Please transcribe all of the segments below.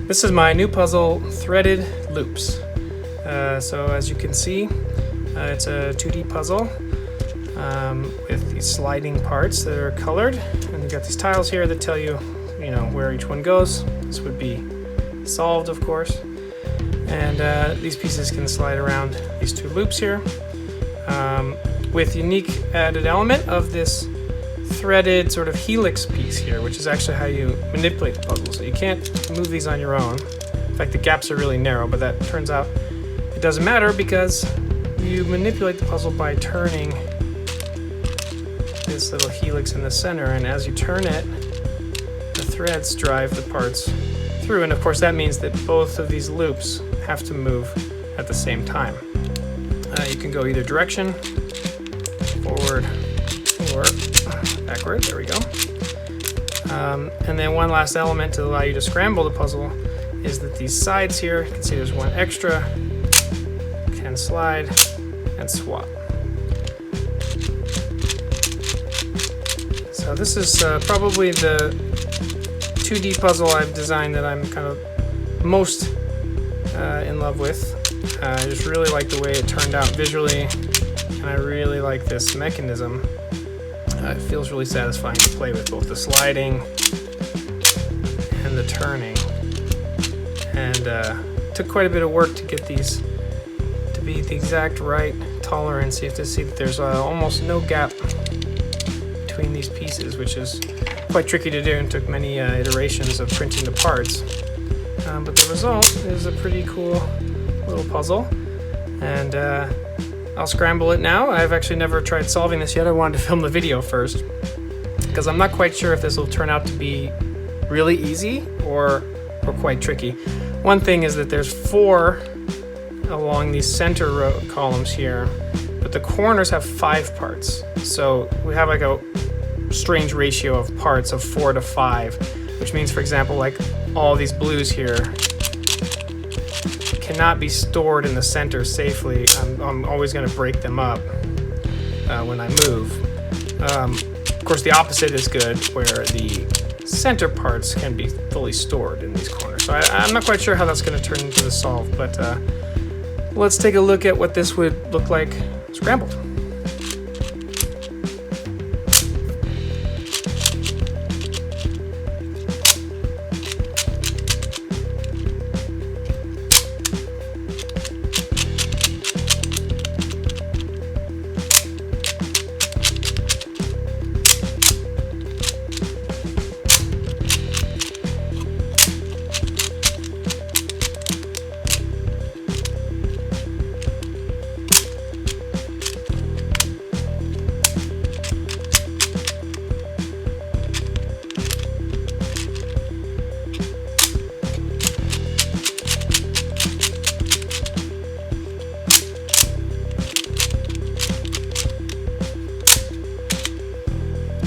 This is my new puzzle, Threaded Loops. So as you can see, it's a 2D puzzle with these sliding parts that are colored, and you've got these tiles here that tell you, where each one goes. This would be solved, of course, and these pieces can slide around these two loops here, with unique added element of this threaded sort of helix piece here, which is actually how you manipulate the puzzle. So you can't move these on your own. In fact, the gaps are really narrow, but that turns out it doesn't matter because you manipulate the puzzle by turning this little helix in the center, and as you turn it, the threads drive the parts through, and of course that means that both of these loops have to move at the same time. You can go either direction, forward or backward, there we go. And then one last element to allow you to scramble the puzzle is that these sides here, you can see there's one extra, can slide and swap. So this is probably the 2D puzzle I've designed that I'm kind of most in love with. I just really like the way it turned out visually, and I really like this mechanism. It feels really satisfying to play with, both the sliding and the turning. And took quite a bit of work to get these to be the exact right tolerance. You have to see that there's almost no gap between these pieces, which is quite tricky to do and took many iterations of printing the parts. But the result is a pretty cool little puzzle, and I'll scramble it now. I've actually never tried solving this yet. I wanted to film the video first because I'm not quite sure if this will turn out to be really easy or quite tricky. One thing is that there's 4 along these center row columns here, but the corners have 5 parts. So we have like a strange ratio of parts of 4 to 5, which means, for example, like all these blues here cannot be stored in the center safely. I'm always going to break them up when I move. Of course, the opposite is good, where the center parts can be fully stored in these corners. So I'm not quite sure how that's going to turn into the solve, but let's take a look at what this would look like scrambled.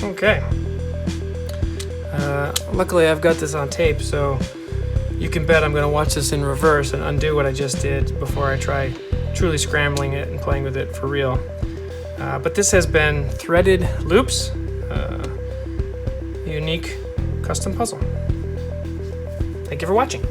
Okay. Luckily I've got this on tape, so you can bet I'm going to watch this in reverse and undo what I just did before I try truly scrambling it and playing with it for real. But this has been Threaded Loops, a unique custom puzzle. Thank you for watching.